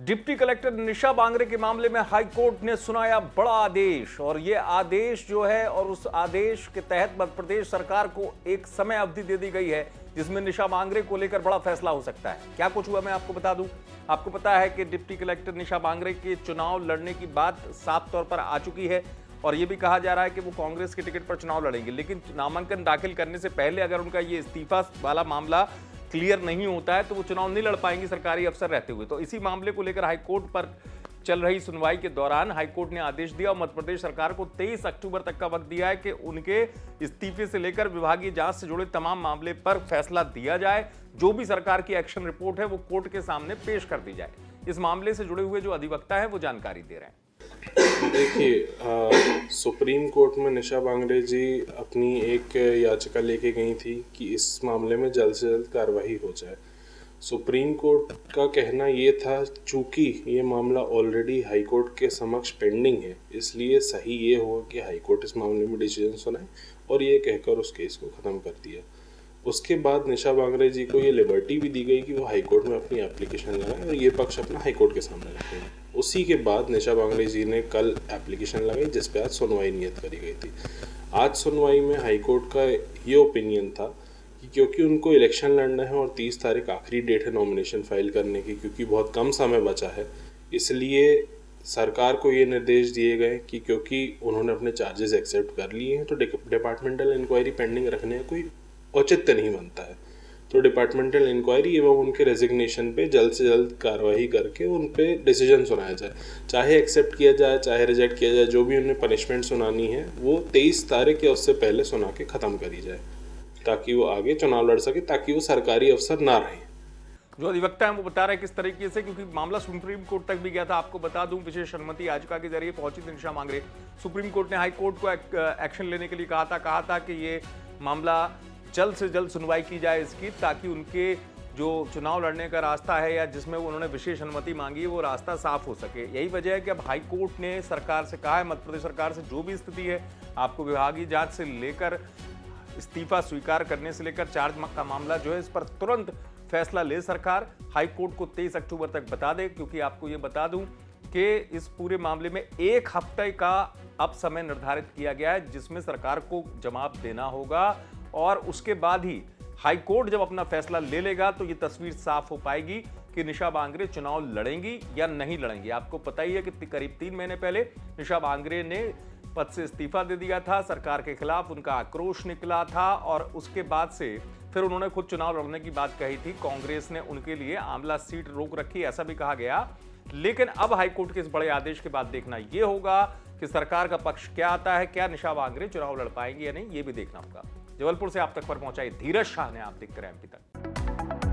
Deputy collector निशा बांगरे के मामले में हाई कोर्ट ने सुनाया बड़ा आदेश और ये आदेश जो है और उस आदेश के तहत मध्य प्रदेश सरकार को एक समय अवधि दे दी गई है जिसमें निशा बांगरे को लेकर बड़ा फैसला हो सकता है। क्या कुछ हुआ मैं आपको बता दूं। आपको पता है कि डिप्टी कलेक्टर निशा बांगरे के चुनाव लड़ने की बात साफ तौर पर आ चुकी है और यह भी कहा जा रहा है कि वो कांग्रेस के टिकट पर चुनाव लड़ेंगे, लेकिन नामांकन दाखिल करने से पहले अगर उनका ये इस्तीफा वाला मामला क्लियर नहीं होता है तो वो चुनाव नहीं लड़ पाएंगी सरकारी अफसर रहते हुए। तो इसी मामले को लेकर हाईकोर्ट पर चल रही सुनवाई के दौरान हाईकोर्ट ने आदेश दिया और मध्य प्रदेश सरकार को 23 अक्टूबर तक का वक्त दिया है कि उनके इस्तीफे से लेकर विभागीय जांच से जुड़े तमाम मामले पर फैसला दिया जाए। जो भी सरकार की एक्शन रिपोर्ट है वो कोर्ट के सामने पेश कर दी जाए। इस मामले से जुड़े हुए जो अधिवक्ता है वो जानकारी दे रहे हैं। देखिए, सुप्रीम कोर्ट में निशा बांगरे जी अपनी एक याचिका लेके गई थी कि इस मामले में जल्द से जल्द कार्रवाई हो जाए। सुप्रीम कोर्ट का कहना ये था, चूंकि ये मामला ऑलरेडी हाई कोर्ट के समक्ष पेंडिंग है, इसलिए सही ये होगा कि हाई कोर्ट इस मामले में डिसीजन सुनाए और ये कहकर उस केस को ख़त्म कर दिया। उसके बाद निशा बांगरे जी को ये लिबर्टी भी दी गई कि वो हाई कोर्ट में अपनी एप्लीकेशन लगाएं और ये पक्ष अपना हाई कोर्ट के सामने रखें। उसी के बाद निशा बांगरे जी ने कल एप्लीकेशन लगाई जिस पे आज सुनवाई नियत करी गई थी। आज सुनवाई में हाई कोर्ट का ये ओपिनियन था कि क्योंकि उनको इलेक्शन लड़ना है और 30 तारीख आखिरी डेट है नॉमिनेशन फाइल करने की, क्योंकि बहुत कम समय बचा है, इसलिए सरकार को ये निर्देश दिए गए कि क्योंकि उन्होंने अपने चार्जेस एक्सेप्ट कर लिए हैं तो डिपार्टमेंटल इंक्वायरी पेंडिंग रखने का कोई औचित्य नहीं बनता है। तो डिपार्टमेंटल इंक्वायरी एवं उनके रेजिग्नेशन पे जल्द से जल्द कार्रवाई करके उन पे डिसीजन सुनाया जाए, चाहे एक्सेप्ट किया जाए चाहे रिजेक्ट किया जाए। जो भी उन्हें पनिशमेंट सुनानी है वो 23 तारीख या उससे पहले सुना के ख़त्म करी जाए ताकि वो आगे चुनाव लड़ सके, ताकि वो सरकारी अफसर ना रहें। जो अधिवक्ता हैं वो बता रहे हैं किस तरीके से, क्योंकि मामला सुप्रीम कोर्ट तक भी गया था। आपको बता दूं, विशेष अनुमति याचिका के जरिए पहुंची थी निशा बांगरे। सुप्रीम कोर्ट ने हाई कोर्ट को एक्शन लेने के लिए कहा था कि ये मामला जल्द से जल्द सुनवाई की जाए इसकी, ताकि उनके जो चुनाव लड़ने का रास्ता है या जिसमें उन्होंने विशेष अनुमति मांगी है वो रास्ता साफ हो सके। यही वजह है कि अब हाई कोर्ट ने सरकार से कहा है, मध्य प्रदेश सरकार से, जो भी स्थिति है आपको विभागीय जांच से लेकर इस्तीफा स्वीकार करने से लेकर चार्ज का मामला जो है इस पर तुरंत फैसला ले सरकार। हाई कोर्ट को 23 अक्टूबर तक बता दे, क्योंकि आपको ये बता दूं कि इस पूरे मामले में 1 हफ्ते का अब समय निर्धारित किया गया है जिसमें सरकार को जवाब देना होगा और उसके बाद ही हाई कोर्ट जब अपना फैसला ले लेगा तो ये तस्वीर साफ हो पाएगी कि निशा बांगरे चुनाव लड़ेंगी या नहीं लड़ेंगी। आपको पता ही है कि करीब 3 महीने पहले निशा बांगरे ने पद से इस्तीफा दे दिया था, सरकार के खिलाफ उनका आक्रोश निकला था और उसके बाद से फिर उन्होंने खुद चुनाव लड़ने की बात कही थी। कांग्रेस ने उनके लिए आमला सीट रोक रखी, ऐसा भी कहा गया। लेकिन अब हाईकोर्ट के इस बड़े आदेश के बाद देखना यह होगा कि सरकार का पक्ष क्या आता है, क्या निशा बांगरे चुनाव लड़ पाएंगे या नहीं, ये भी देखना होगा। जबलपुर से आप तक पर पहुंचाई धीरज शाह ने, आप देखते रहे एमपी तक।